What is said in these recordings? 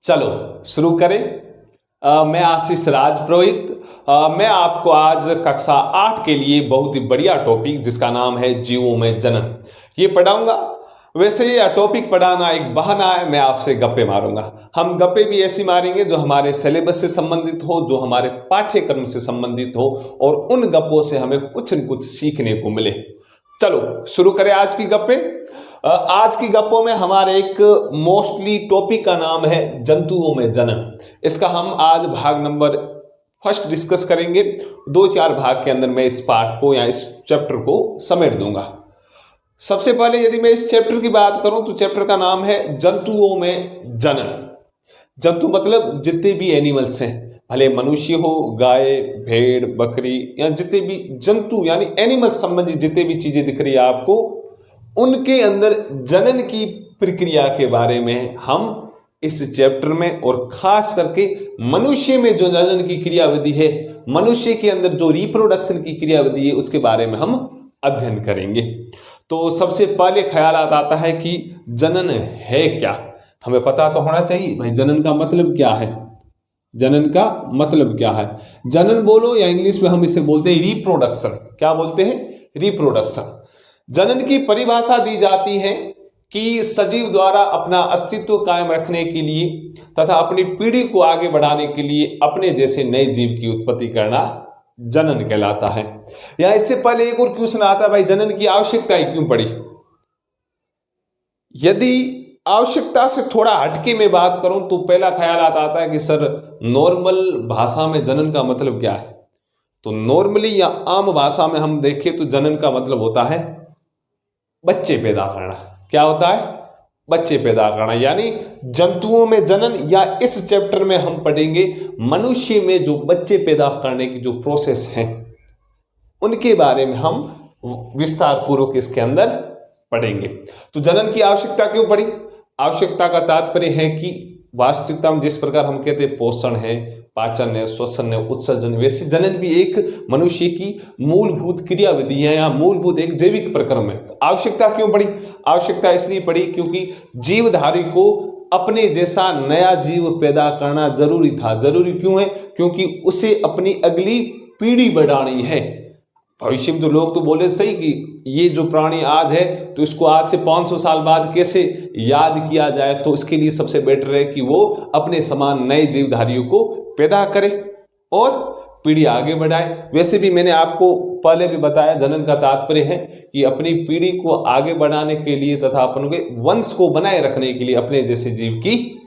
चलो शुरू करें। मैं आशीष राज पुरोहित। मैं आपको आज कक्षा 8 के लिए बहुत ही बढ़िया टॉपिक जिसका नाम है जीवों में जनन ये पढ़ाऊंगा। वैसे ये टॉपिक पढ़ाना एक बहाना है, मैं आपसे गप्पे मारूंगा। हम गप्पे भी ऐसी मारेंगे जो हमारे सिलेबस से संबंधित हो, जो हमारे पाठ्यक्रम से संबंधित हो और उन गप्पों से हमें कुछ न कुछ सीखने को मिले। चलो शुरू करें आज की गप्पे। आज की गप्पों में हमारे एक मोस्टली टॉपिक का नाम है जंतुओं में जनन। इसका हम आज भाग नंबर फर्स्ट डिस्कस करेंगे। 2-4 भाग के अंदर मैं इस पाठ को या इस चैप्टर को समेट दूंगा। सबसे पहले यदि मैं इस चैप्टर की बात करूं तो चैप्टर का नाम है जंतुओं में जनन। जंतु मतलब जितने भी एनिमल्स हैं, भले मनुष्य हो, गाय, भेड़, बकरी या जितने भी जंतु यानी एनिमल संबंधी जितने भी चीजें दिख रही है आपको, उनके अंदर जनन की प्रक्रिया के बारे में हम इस चैप्टर में और खास करके मनुष्य में जो जनन की क्रियाविधि है, मनुष्य के अंदर जो रिप्रोडक्शन की क्रियाविधि है, उसके बारे में हम अध्ययन करेंगे। तो सबसे पहले ख्याल आता है कि जनन है क्या। हमें पता तो होना चाहिए भाई जनन का मतलब क्या है। जनन का मतलब क्या है? जनन बोलो या इंग्लिश में हम इसे बोलते हैं रिप्रोडक्शन। क्या बोलते हैं? रिप्रोडक्शन। जनन की परिभाषा दी जाती है कि सजीव द्वारा अपना अस्तित्व कायम रखने के लिए तथा अपनी पीढ़ी को आगे बढ़ाने के लिए अपने जैसे नए जीव की उत्पत्ति करना जनन कहलाता है। या इससे पहले एक और क्वेश्चन आता है, भाई जनन की आवश्यकता क्यों पड़ी? यदि आवश्यकता से थोड़ा हटके में बात करूं तो पहला ख्याल आता है कि सर नॉर्मल भाषा में जनन का मतलब क्या है? तो नॉर्मली या आम भाषा में हम देखें तो जनन का मतलब होता है बच्चे पैदा करना। क्या होता है? बच्चे पैदा करना। यानी जंतुओं में जनन, या इस चैप्टर में हम पढ़ेंगे मनुष्य में जो बच्चे पैदा करने की जो प्रोसेस है उनके बारे में हम विस्तार पूर्वक इसके अंदर पढ़ेंगे। तो जनन की आवश्यकता क्यों पड़ी? आवश्यकता का तात्पर्य है कि वास्तविकता में जिस प्रकार हम कहते हैं पोषण है, पाचन है, श्वसन है, उत्सर्जन, वैसे जनन भी एक मनुष्य की मूलभूत क्रियाविधि है या मूलभूत एक जैविक प्रक्रम है। तो आवश्यकता क्यों पड़ी? आवश्यकता इसलिए पड़ी क्योंकि जीवधारी को अपने जैसा नया जीव पैदा करना जरूरी था। जरूरी क्यों है? क्योंकि उसे अपनी अगली पीढ़ी बढ़ानी है। भविष्य में तो लोग तो बोले सही कि ये जो प्राणी आज है तो इसको आज से 500 साल बाद कैसे याद किया जाए, तो इसके लिए सबसे बेटर है कि वो अपने समान नए जीवधारियों को पैदा करे और पीढ़ी आगे बढ़ाए। वैसे भी मैंने आपको पहले भी बताया जनन का तात्पर्य है कि अपनी पीढ़ी को आगे बढ़ाने के लिए तथा अपने वंश को बनाए रखने के लिए अपने जैसे जीव की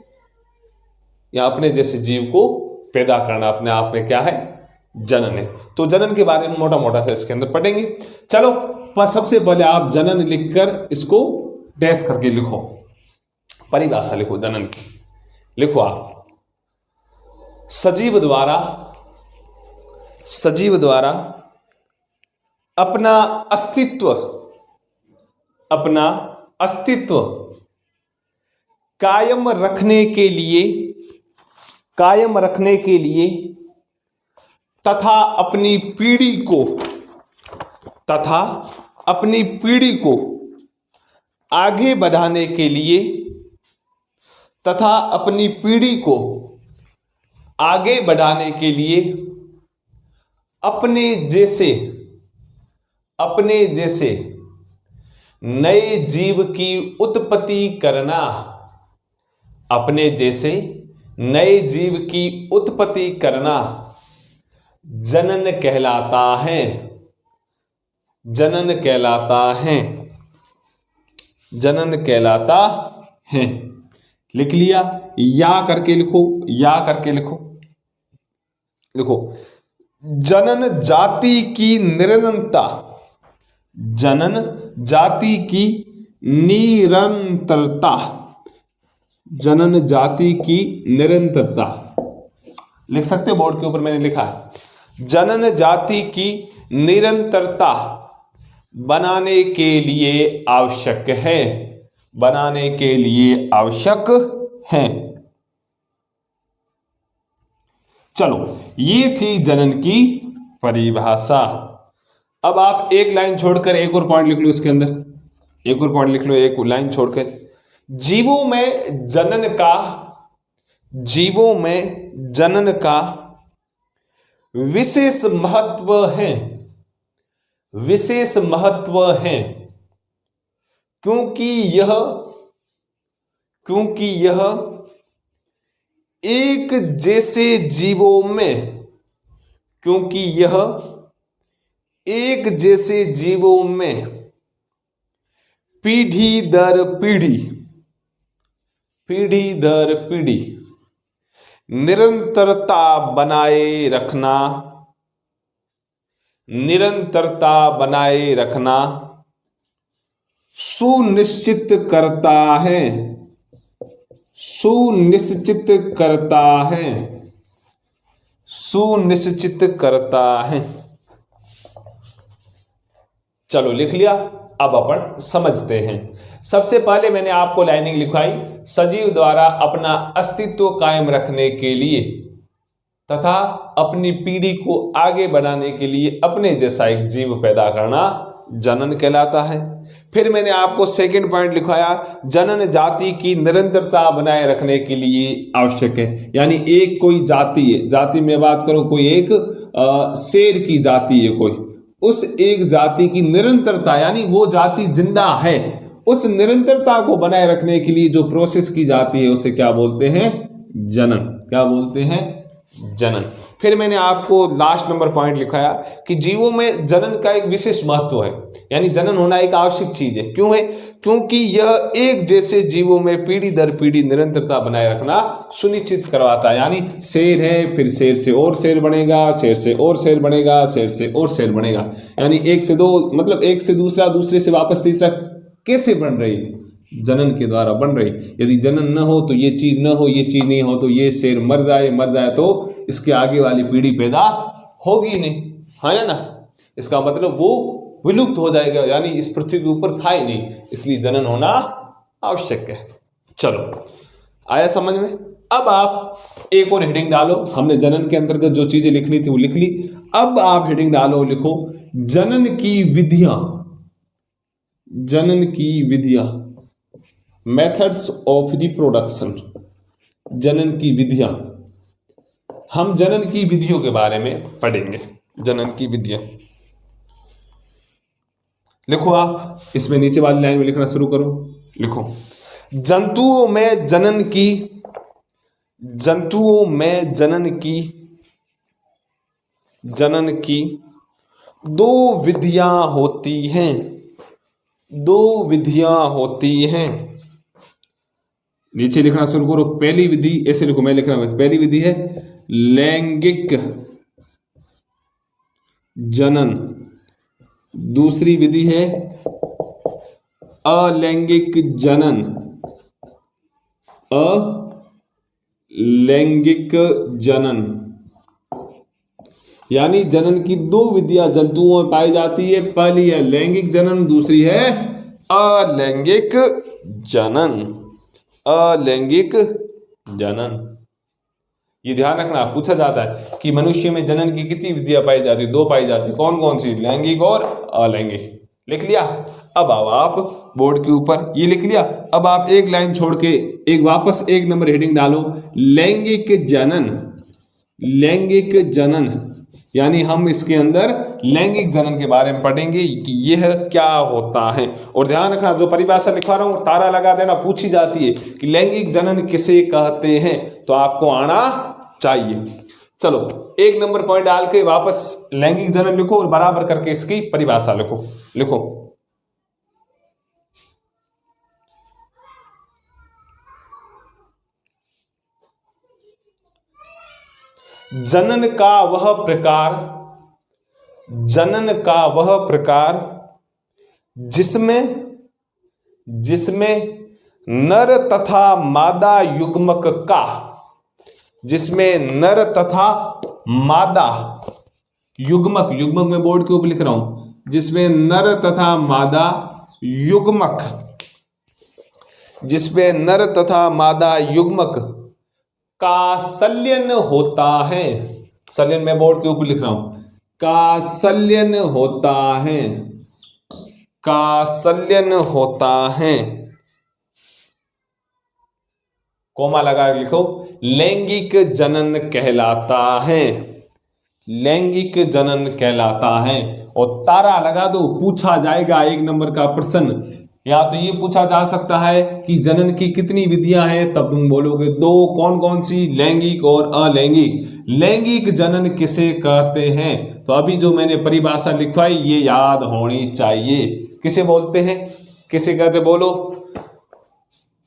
या अपने जैसे जीव को पैदा करना अपने आप में क्या है? जनन है। तो जनन के बारे में मोटा मोटा सा इसके अंदर पढ़ेंगे। चलो सबसे पहले आप जनन लिखकर इसको डैश करके लिखो, परिभाषा लिखो जनन की। लिखो आप, सजीव द्वारा अपना अस्तित्व कायम रखने के लिए तथा अपनी पीढ़ी को आगे बढ़ाने के लिए अपने जैसे नए जीव की उत्पत्ति करना जनन कहलाता है। लिख लिया? या करके लिखो। जनन जाति की निरंतरता लिख सकते हो, बोर्ड के ऊपर मैंने लिखा है। जनन जाति की निरंतरता बनाने के लिए आवश्यक है। चलो ये थी जनन की परिभाषा। अब आप एक लाइन छोड़कर एक और पॉइंट लिख लो, इसके अंदर एक और पॉइंट लिख लो, एक लाइन छोड़कर। जीवों में जनन का जीवों में जनन का विशेष महत्व है, विशेष महत्व है, क्योंकि यह एक जैसे जीवों में, क्योंकि यह एक जैसे जीवों में पीढ़ी दर पीढ़ी निरंतरता बनाए रखना सुनिश्चित करता है। चलो लिख लिया। अब अपन समझते हैं। सबसे पहले मैंने आपको लाइनिंग लिखवाई, सजीव द्वारा अपना अस्तित्व कायम रखने के लिए तथा अपनी पीढ़ी को आगे बढ़ाने के लिए अपने जैसा एक जीव पैदा करना जनन कहलाता है। फिर मैंने आपको सेकंड पॉइंट लिखवाया, जनन जाति की निरंतरता बनाए रखने के लिए आवश्यक है। यानी एक कोई जाति है, जाति में बात करूं, कोई एक शेर की जाति है, कोई उस एक जाति की निरंतरता, यानी वो जाति जिंदा है, उस निरंतरता को बनाए रखने के लिए जो प्रोसेस की जाती है उसे क्या बोलते हैं? जनन। क्या बोलते हैं? जनन। फिर मैंने आपको लास्ट नंबर पॉइंट लिखाया कि जीवों में जनन का एक विशेष महत्व है, यानी जनन होना एक आवश्यक चीज है। क्यों है? क्योंकि यह एक जैसे जीवों में पीढ़ी दर पीढ़ी निरंतरता बनाए रखना सुनिश्चित करवाता है। यानी शेर है, फिर शेर से और शेर बनेगा, शेर से और शेर बनेगा, शेर से और शेर बनेगा, यानी एक से दो, मतलब एक से दूसरा, दूसरे से वापस तीसरा कैसे बन रही है? जनन के द्वारा बन रही। यदि जनन न हो तो ये चीज न हो, ये चीज नहीं हो तो ये शेर मर जाए तो इसके आगे वाली पीढ़ी पैदा होगी नहीं, हाँ या ना? इसका मतलब वो विलुप्त हो जाएगा, यानी इस पृथ्वी के ऊपर था ही नहीं, इसलिए जनन होना आवश्यक है। चलो आया समझ में? अब आप एक और हेडिंग डालो। हमने जनन के अंतर्गत जो चीजें लिखनी थी वो लिख ली। अब आप हेडिंग डालो, लिखो जनन की विधियां, जनन की विधियां, मेथड्स ऑफ रिप्रोडक्शन, जनन की विधियां। हम जनन की विधियों के बारे में पढ़ेंगे। जनन की विधियां लिखो आप, इसमें नीचे वाली लाइन में लिखना शुरू करो। लिखो जंतुओं में जनन की दो विधियां होती हैं। नीचे लिखना शुरू करो। पहली विधि, ऐसे लिखो, मैं लिख रहा हूं, पहली विधि है लैंगिक जनन, दूसरी विधि है अलैंगिक जनन, अलैंगिक जनन। यानी जनन की दो विधियां जंतुओं में पाई जाती है। पहली है लैंगिक जनन, दूसरी है अलैंगिक जनन। अलैंगिक जनन, ये ध्यान रखना, पूछा जाता है कि मनुष्य में जनन की कितनी विधियां पाई जाती है? दो पाई जाती है। कौन कौन सी? लैंगिक और अलैंगिक। लिख लिया? अब आओ आप बोर्ड के ऊपर, ये लिख लिया। अब आप एक लाइन छोड़ के एक वापस एक नंबर हेडिंग डालो, लैंगिक जनन। लैंगिक जनन यानी हम इसके अंदर लैंगिक जनन के बारे में पढ़ेंगे कि यह क्या होता है। और ध्यान रखना, जो परिभाषा लिखवा रहा हूं तारा लगा देना, पूछी जाती है कि लैंगिक जनन किसे कहते हैं, तो आपको आना चाहिए। चलो एक नंबर पॉइंट डाल के वापस लैंगिक जनन लिखो और बराबर करके इसकी परिभाषा लिखो। लिखो जनन का वह प्रकार जिसमें नर तथा मादा युग्मक का, जिसमें नर तथा मादा युग्मक, युग्मक में बोर्ड के ऊपर लिख रहा हूं, जिसमें नर तथा मादा युग्मक, जिसमें नर तथा मादा युग्मक का संलयन होता है। संलयन में बोर्ड के ऊपर लिख रहा हूं, का संलयन होता है, का संलयन होता है। कोमा लगा लिखो, लैंगिक जनन कहलाता है। लैंगिक जनन कहलाता है। और तारा लगा दो, पूछा जाएगा 1 नंबर का प्रश्न। या तो ये पूछा जा सकता है कि जनन की कितनी विधियां हैं, तब तुम बोलोगे 2। कौन कौन सी? लैंगिक और अलैंगिक। लैंगिक जनन किसे कहते हैं? तो अभी जो मैंने परिभाषा लिखवाई ये याद होनी चाहिए। किसे बोलते हैं, किसे कहते? बोलो।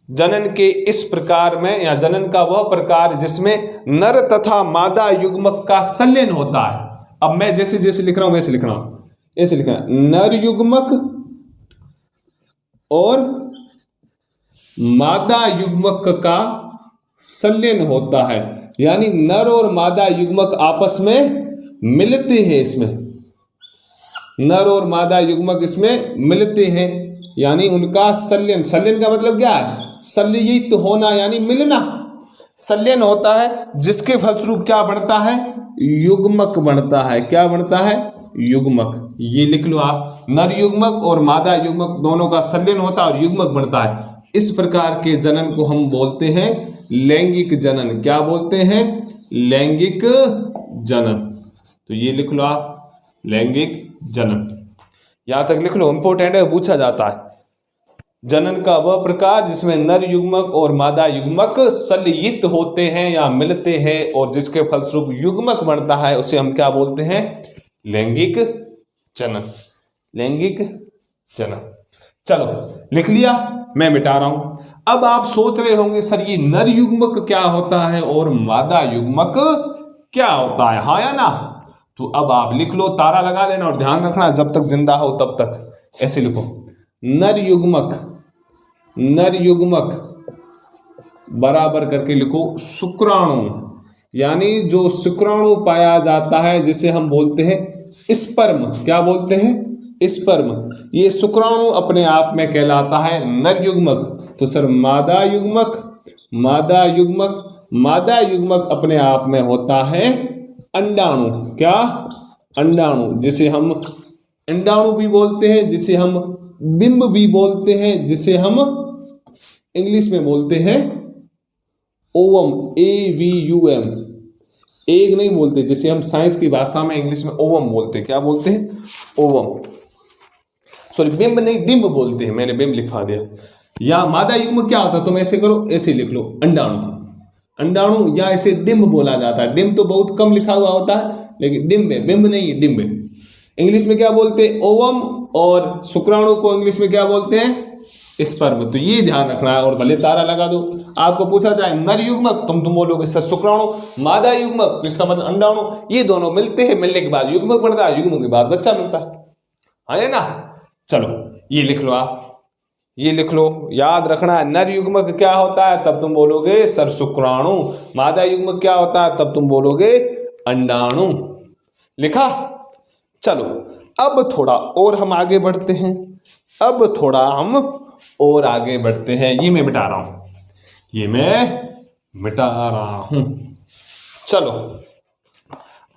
जनन के इस प्रकार में, या जनन का वह प्रकार जिसमें नर तथा मादा युग्मक का संलयन होता है। अब मैं जैसे जैसे लिख रहा हूं वैसे लिख रहा हूं, ऐसे लिख रहा हूं, नर युग्मक और मादा युग्मक का संलयन होता है। यानी नर और मादा युग्मक आपस में मिलते हैं। इसमें नर और मादा युग्मक इसमें मिलते हैं, यानी उनका संलयन। संलयन का मतलब क्या है? संलयित होना यानी मिलना। संलयन होता है जिसके फलस्वरूप क्या बढ़ता है? युग्मक बढ़ता है। क्या बढ़ता है? युग्मक। ये लिख लो आप, नर युग्मक और मादा युग्मक दोनों का संलयन होता है और युग्मक बढ़ता है। इस प्रकार के जनन को हम बोलते हैं लैंगिक जनन। क्या बोलते हैं? लैंगिक जनन। तो ये लिख लो आप, लैंगिक जनन। यहां तक लिख लो, इंपॉर्टेंट है, पूछा जाता है। जनन का वह प्रकार जिसमें नर युग्मक और मादा युग्मक संलयित होते हैं या मिलते हैं और जिसके फलस्वरूप युग्मक बनता है, उसे हम क्या बोलते हैं? लैंगिक जनन। लैंगिक जनन। चलो लिख लिया, मैं मिटा रहा हूं। अब आप सोच रहे होंगे सर ये नर युग्मक क्या होता है और मादा युग्मक क्या होता है, हाँ या ना? तो अब आप लिख लो, तारा लगा देना और ध्यान रखना जब तक जिंदा हो तब तक ऐसे लिखो, नर युग्मक, नर युग्मक बराबर करके लिखो शुक्राणु। यानी जो शुक्राणु पाया जाता है जिसे हम बोलते हैं स्पर्म। क्या बोलते हैं? स्पर्म। ये शुक्राणु अपने आप में कहलाता है नर युग्मक। तो सर मादा युग्मक, मादा युग्मक, मादा युग्मक अपने आप में होता है अंडाणु। क्या? अंडाणु, जिसे हम अंडाणु भी बोलते हैं, जिसे हम बिंब भी बोलते हैं, जिसे हम इंग्लिश में बोलते हैं ओवम, AVUM। एग नहीं बोलते, जिसे हम साइंस की भाषा में इंग्लिश में ओवम बोलते हैं। क्या बोलते हैं? ओवम। सॉरी, बिंब नहीं, डिंब बोलते हैं। मैंने बिंब लिखवा दिया। या मादा युग्म क्या होता है? तुम ऐसे करो, ऐसे लिख लो, अंडाणु। अंडाणु या ऐसे डिंब बोला जाता है। डिंब तो बहुत कम लिखा हुआ होता है, लेकिन डिंब है, बिंब नहीं है, डिंब है। इंग्लिश में क्या बोलते हैं? ओवम। और शुक्राणु को इंग्लिश में क्या बोलते हैं? स्पर्म। तो ये ध्यान रखना है। और भले तारा लगा दो, आपको पूछा जाए नर युग्मक, तुम बोलोगे सर शुक्राणु। मादा युग्मक, तो इसका मतलब अंडाणु। ये दोनों मिलते हैं, मिलने के बाद युग्मक बनता है, युग्मक के बाद बच्चा मिलता है, है ना? चलो ये लिख लो आप, ये लिख लो, याद रखना है। नर युग्मक क्या होता है? तब तुम बोलोगे सर शुक्राणु। मादा युग्मक क्या होता है? तब तुम बोलोगे अंडाणु। लिखा? चलो अब थोड़ा और हम आगे बढ़ते हैं। अब थोड़ा हम और आगे बढ़ते हैं। ये मैं मिटा रहा हूं, ये मैं मिटा रहा हूं। चलो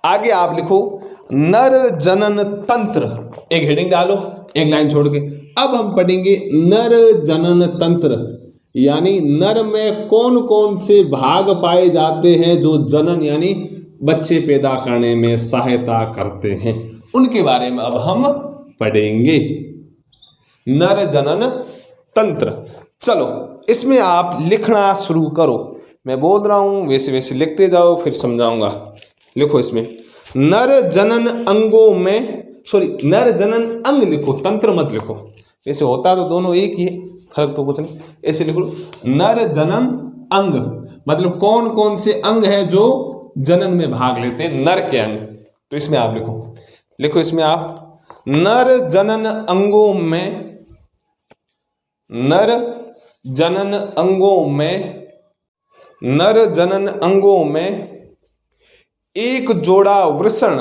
आगे आप लिखो नर जनन तंत्र। एक हेडिंग डालो, एक लाइन छोड़ के। अब हम पढ़ेंगे नर जनन तंत्र, यानी नर में कौन कौन से भाग पाए जाते हैं जो जनन यानी बच्चे पैदा करने में सहायता करते हैं, उनके बारे में अब हम पढ़ेंगे। नर जनन तंत्र। चलो इसमें आप लिखना शुरू करो। मैं बोल रहा हूं वैसे वैसे लिखते जाओ, फिर समझाऊंगा। लिखो इसमें नर जनन अंगों में, सॉरी नर जनन अंग लिखो, तंत्र मत लिखो। ऐसे होता तो दोनों एक ही है, फर्क तो कुछ नहीं। ऐसे लिखो नर जनन अंग, मतलब कौन कौन से अंग है जो जनन में भाग लेते हैं, नर के अंग। तो इसमें आप लिखो, लिखो इसमें आप नर जनन अंगों में, नर जनन अंगों में, नर जनन अंगों में एक जोड़ा वृषण,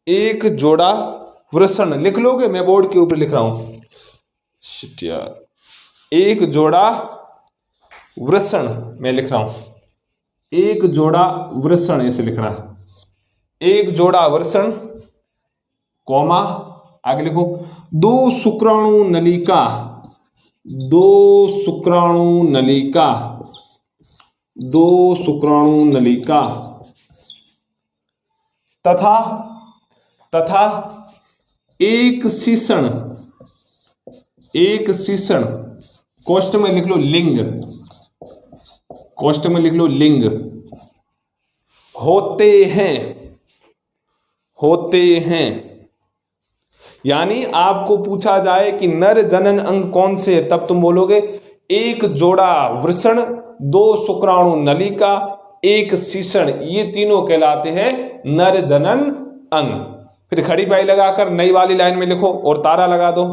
एक जोड़ा वृषण। लिख लोगे? मैं बोर्ड के ऊपर लिख रहा हूं, शिट यार। एक जोड़ा वृषण मैं लिख रहा हूं, एक जोड़ा वृषण ऐसे लिखना है। एक जोड़ा वृषण, कॉमा, आगे लिखो 2 शुक्राणु नलिका, 2 शुक्राणु नलिका, दो शुक्राणु नलिका तथा एक शीषण कोष्ठ में लिख लो लिंग, होते हैं। यानी आपको पूछा जाए कि नर जनन अंग कौन से है, तब तुम बोलोगे एक जोड़ा वृषण, दो शुक्राणु नलिका, एक शीषण, ये तीनों कहलाते हैं नर जनन अंग। फिर खड़ी पाई लगाकर नई वाली लाइन में लिखो और तारा लगा दो।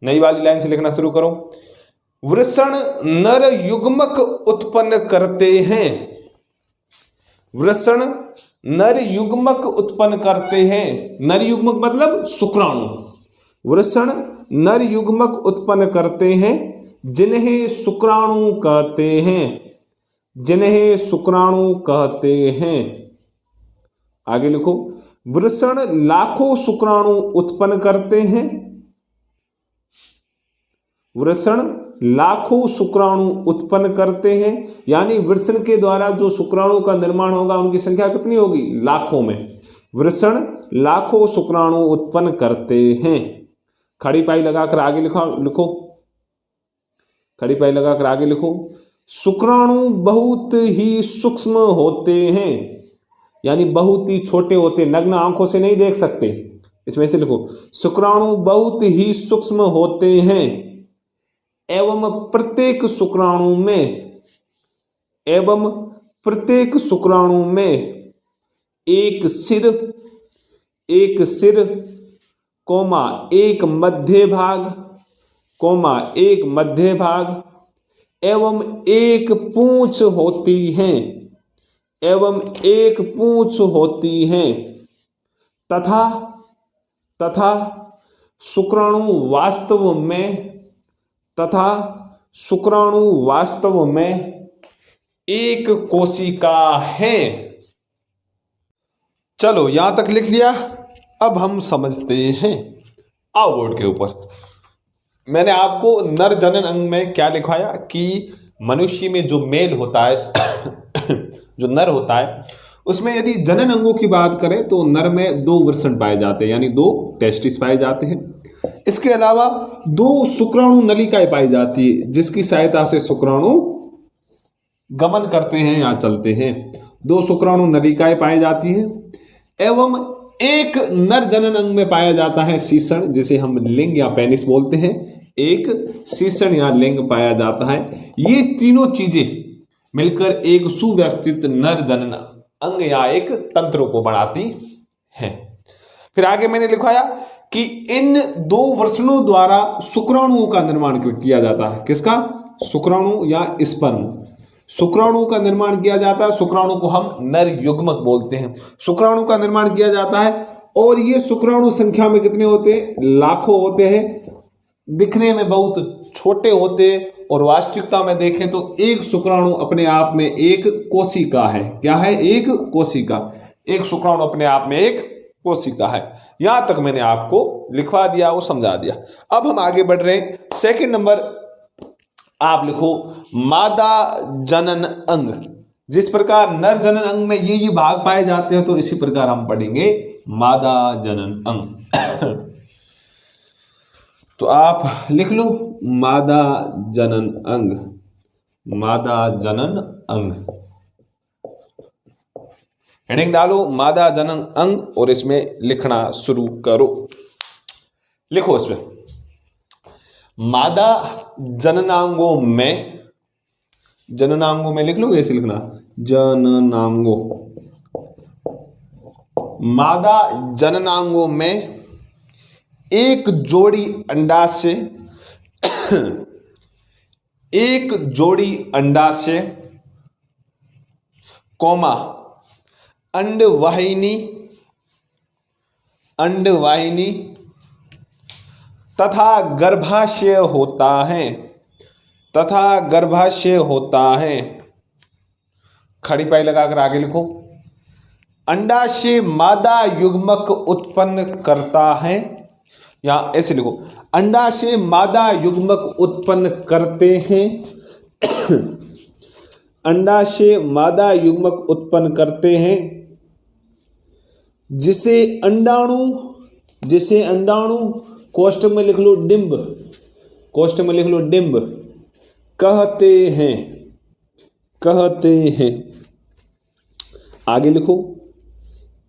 नई वाली लाइन से लिखना शुरू करो। वृषण नर युग्मक उत्पन्न करते हैं। वृषण नर युग्मक उत्पन्न करते हैं। नर युग्मक मतलब शुक्राणु। वृषण नर युग्मक उत्पन्न करते हैं जिन्हें शुक्राणु कहते हैं। आगे लिखो। वृषण लाखों शुक्राणु उत्पन्न करते हैं। वृषण लाखों शुक्राणु उत्पन्न करते हैं, यानी वृषण के द्वारा जो शुक्राणु का निर्माण होगा उनकी संख्या कितनी होगी? लाखों में। वृषण लाखों शुक्राणु उत्पन्न करते हैं। खड़ी पाई लगाकर आगे लिखो। खड़ी पाई लगाकर आगे लिखो। शुक्राणु बहुत ही सूक्ष्म होते हैं, यानी बहुत ही छोटे होते, नग्न आंखों से नहीं देख सकते। इसमें से लिखो शुक्राणु बहुत ही सूक्ष्म होते हैं एवं प्रत्येक शुक्राणु में एक सिर, एक मध्य भाग एवं एक पूंछ होती है तथा शुक्राणु वास्तव में एक कोशिका है। चलो यहां तक लिख लिया। अब हम समझते हैं आओ बोर्ड के ऊपर। मैंने आपको नर जनन अंग में क्या लिखवाया कि मनुष्य में जो मेल होता है जो नर होता है, उसमें यदि जनन अंगों की बात करें तो नर में दो वृषण पाए जाते हैं, यानी दो टेस्टिस पाए जाते हैं। इसके अलावा दो शुक्राणु नलिकाएं पाई जाती है जिसकी सहायता से शुक्राणु गमन करते हैं या चलते हैं। दो शुक्राणु नलिकाएं पाई जाती हैं एवं एक नर जनन अंग में पाया जाता है शीषण, जिसे हम लिंग या पेनिस बोलते हैं। एक शीषण या लिंग पाया जाता है। ये तीनों चीजें मिलकर एक सुव्यवस्थित नर जनन अंग या एक तंत्र को बनाती हैं। फिर आगे मैंने लिखवाया कि इन दो वृषणों द्वारा शुक्राणुओं का निर्माण किया जाता है। किसका? शुक्राणु या स्पर्म। शुक्राणु का निर्माण किया जाता है। शुक्राणु को हम नर युग्मक बोलते हैं। शुक्राणु का निर्माण किया जाता है और ये शुक्राणु संख्या में कितने होते हैं? लाखों होते हैं। दिखने में बहुत छोटे होते हैं और वास्तविकता में देखें तो एक शुक्राणु अपने आप में एक कोशिका है। क्या है? एक कोशिका। एक शुक्राणु अपने आप में एक कोशिका है। यहां तक मैंने आपको लिखवा दिया, वो समझा दिया। अब हम आगे बढ़ रहे हैं। सेकंड नंबर आप लिखो मादा जनन अंग। जिस प्रकार नर जनन अंग में ये भाग पाए जाते हैं, तो इसी प्रकार हम पढ़ेंगे मादा जनन अंग। तो आप लिख लो मादा जनन अंग। मादा जनन अंग हेडिंग डालो मादा जनन अंग और इसमें लिखना शुरू करो। लिखो इसमें मादा जननांगों में लिख लो। ऐसे लिखना जननांगों। मादा जननांगों में एक जोड़ी अंडाशय कौमा अंडवाहिनी तथा गर्भाशय होता है। खड़ी पाई लगाकर आगे लिखो। अंडाशय मादा युग्मक उत्पन्न करता है, या ऐसे लिखो अंडाशय मादा युग्मक उत्पन्न करते हैं। अंडाशय मादा युग्मक उत्पन्न करते हैं जिसे अंडाणु कोष्ठक में लिख लो डिंब, कोष्ठक में लिख लो डिंब कहते हैं। आगे लिखो,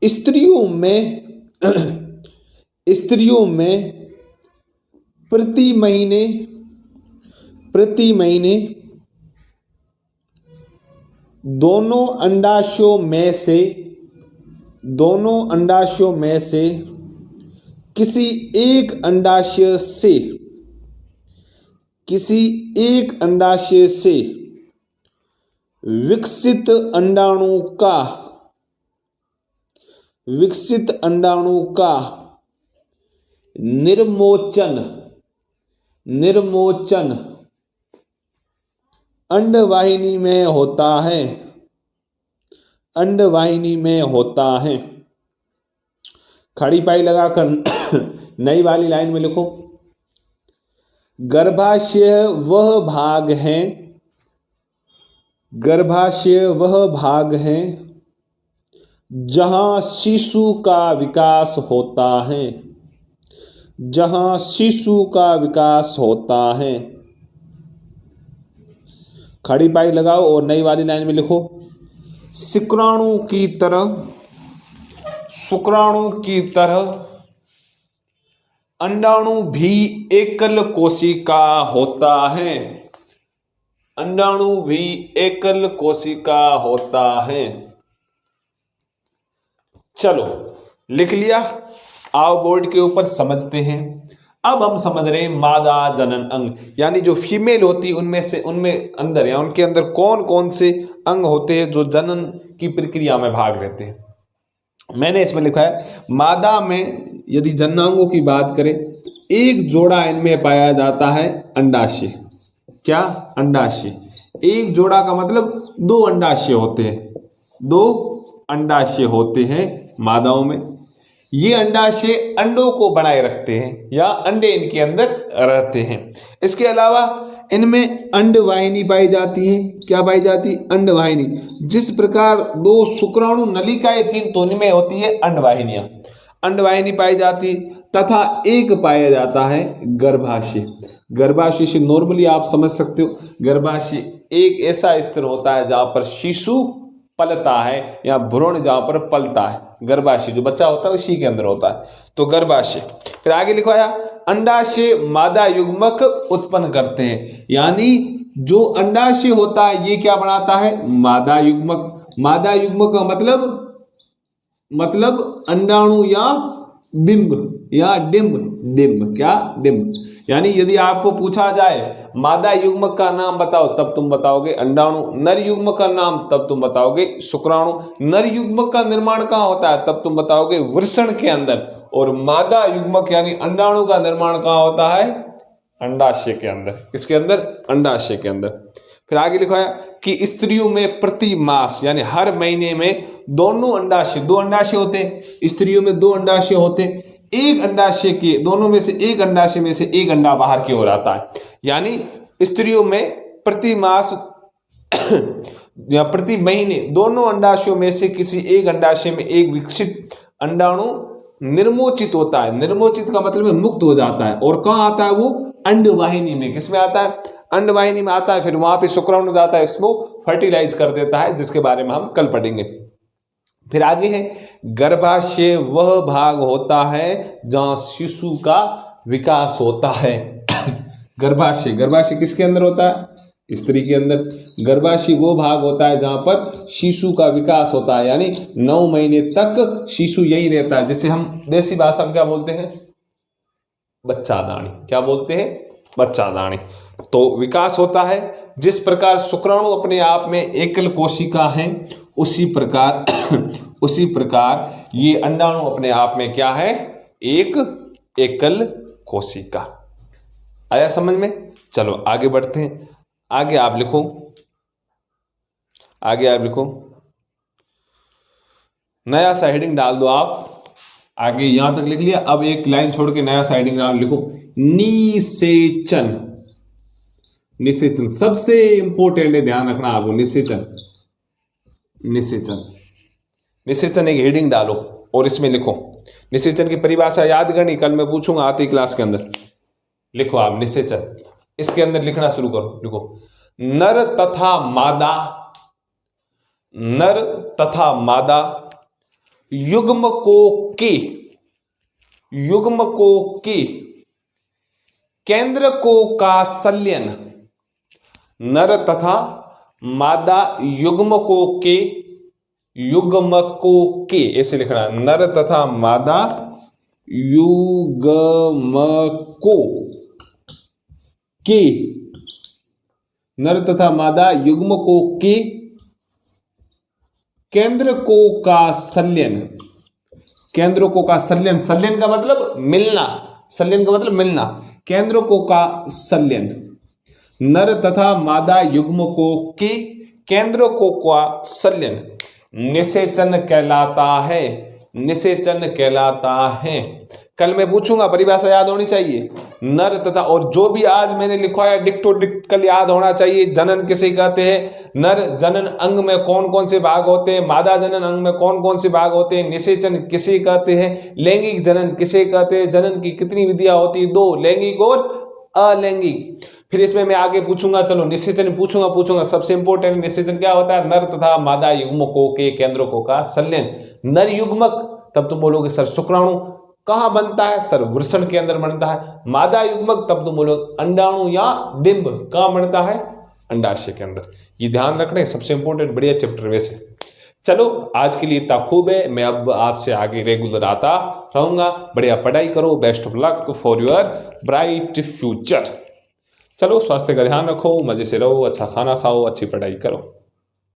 स्त्रियों में प्रति महीने दोनों अंडाशयों में से किसी एक अंडाशय से विकसित अंडाणु का निर्मोचन अंडवाहिनी में होता है। खड़ी पाई लगाकर नई वाली लाइन में लिखो, गर्भाशय वह भाग है जहां शिशु का विकास होता है। खड़ी पाई लगाओ और नई वाली लाइन में लिखो, शुक्राणु की तरह अंडाणु भी एकल कोशिका होता है। चलो लिख लिया, आओ बोर्ड के ऊपर समझते हैं। अब हम समझ रहे हैं मादा जनन अंग, यानी जो फीमेल होती उनमें अंदर या उनके अंदर कौन कौन से अंग होते हैं जो जनन की प्रक्रिया में भाग लेते हैं। मैंने इसमें लिखा है, मादा में यदि जननांगों की बात करें, एक जोड़ा इनमें पाया जाता है अंडाशय। क्या? अंडाशय। एक जोड़ा का मतलब 2 अंडाशय होते हैं मादाओं में। ये अंडाशय अंडों को बनाए रखते हैं या अंडे इनके अंदर रहते हैं। इसके अलावा इनमें अंडवाहिनी पाई जाती है। क्या पाई जाती? अंडवाहिनी। जिस प्रकार 2 शुक्राणु नलिकाएं थी तो इनमें होती है अंडवाहिनी पाई जाती, तथा एक पाया जाता है गर्भाशय। गर्भाशय से नॉर्मली आप समझ सकते हो, गर्भाशय एक ऐसा स्तर होता है जहां पर शिशु पलता है या भ्रूण जहां पर पलता है। गर्भाशय जो बच्चा होता है उसी के अंदर होता है, तो गर्भाशय। फिर आगे लिखवाया, अंडाशय मादा युग्मक उत्पन्न करते हैं, यानी जो अंडाशय होता है ये क्या बनाता है? मादा युग्मक। मादा युग्मक का मतलब अंडाणु या बिंब या डिंब। क्या? डिंब। यानी यदि आपको पूछा जाए मादा युग्मक का नाम बताओ, तब तुम बताओगे अंडाणु। नर युग्मक का नाम, तब तुम बताओगे शुक्राणु। नर युग्मक का निर्माण कहाँ होता है, तब तुम बताओगे वृषण के अंदर। और मादा युग्मक यानी अंडाणु का निर्माण कहाँ होता है? अंडाशय के अंदर। किसके अंदर? अंडाशय के अंदर। फिर आगे लिखा है कि स्त्रियों में प्रति मास यानी हर महीने में दोनों अंडाशय, 2 अंडाशय होते हैं स्त्रियों में, 2 अंडाशय होते हैं। एक अंडाशय के दोनों में से एक अंडाशय में से एक अंडा बाहर की ओर आता है। यानी स्त्रियों में प्रति मास या प्रति महीने दोनों अंडाशयों में से किसी एक अंडाशय में एक विकसित अंडाणु निर्मोचित होता है। निर्मोचित का मतलब है मुक्त हो जाता है। और कहाँ आता है वो? अंडवाहिनी में। किसमें आता है? अंडवाहिनी में आता है। फिर वहां पे शुक्राणु जाता है, इसको फर्टिलाइज कर देता है, जिसके बारे में हम कल पढ़ेंगे। फिर आगे है, गर्भाशय वह भाग होता है जहां शिशु का विकास होता है। गर्भाशय किसके अंदर होता है? स्त्री के अंदर। गर्भाशय वो भाग होता है जहां पर शिशु का विकास होता है, यानी 9 महीने तक शिशु यही रहता है, जिसे हम देसी भाषा में क्या बोलते हैं? बच्चादानी। क्या बोलते हैं? बच्चादानी। तो विकास होता है। जिस प्रकार शुक्राणु अपने आप में एकल कोशिका है, उसी प्रकार ये अंडाणु अपने आप में क्या है? एक एकल कोशिका। आया समझ में? चलो आगे बढ़ते हैं। आगे आप लिखो, नया सा हेडिंग डाल दो आप। आगे यहां तक लिख लिया, अब एक लाइन छोड़ के नया सा हेडिंग डाल लिखो, निषेचन। निषेचन सबसे इंपॉर्टेंट है, ध्यान रखना आपको। निषेचन, निषेचन, निषेचन एक हेडिंग डालो और इसमें लिखो निषेचन की परिभाषा याद करनी, कल मैं पूछूंगा आती क्लास के अंदर। लिखो आप निषेचन, इसके अंदर लिखना शुरू करो। लिखो नर तथा मादा, नर तथा मादा युग्मकों के केंद्रकों का संलयन, नर तथा मादा युग्मकों के ऐसे लिखना, नर तथा मादा युग्मकों के, नर तथा मादा युग्मकों के केंद्रकों का संलयन, केंद्रकों का संलयन, संलयन का मतलब मिलना, संलयन का मतलब मिलना, केंद्रकों का संलयन, नर तथा मादा युग्मकों के केंद्रकों का संलयन निषेचन कहलाता है, निषेचन कहलाता है। कल मैं पूछूंगा, परिभाषा याद होनी चाहिए, नर तथा, और जो भी आज मैंने लिखवाया डिक्टो डिक्ट कल याद होना चाहिए। जनन किसे कहते हैं, नर जनन अंग में कौन कौन से भाग होते हैं, मादा जनन अंग में कौन कौन से भाग होते हैं, निषेचन किसे कहते हैं, लैंगिक जनन किसे कहते हैं, जनन की कितनी विधियां होती है, 2, लैंगिक और अलैंगिक। फिर इसमें मैं आगे पूछूंगा, चलो निषेचन पूछूंगा सबसे इंपॉर्टेंट निषेचन क्या होता है, नर तथा मादा युग्मकों के केंद्रकों का संलयन। नर युग्मक, तब तुम बोलोगे सर शुक्राणु कहां बनता है, सर वृषण के अंदर बनता है। मादा युग्मक, तब तुम बोलोगे अंडाणु या डिंब कहां बनता है, अंडाशय के अंदर। ये ध्यान रखना है, सबसे इंपॉर्टेंट बढ़िया चैप्टर वैसे। चलो आज के लिए इतना खूब है, मैं अब आज से आगे रेगुलर आता रहूंगा। बढ़िया पढ़ाई करो, best of luck for your bright future. चलो स्वास्थ्य का ध्यान रखो, मजे से रहो, अच्छा खाना खाओ, अच्छी पढ़ाई करो।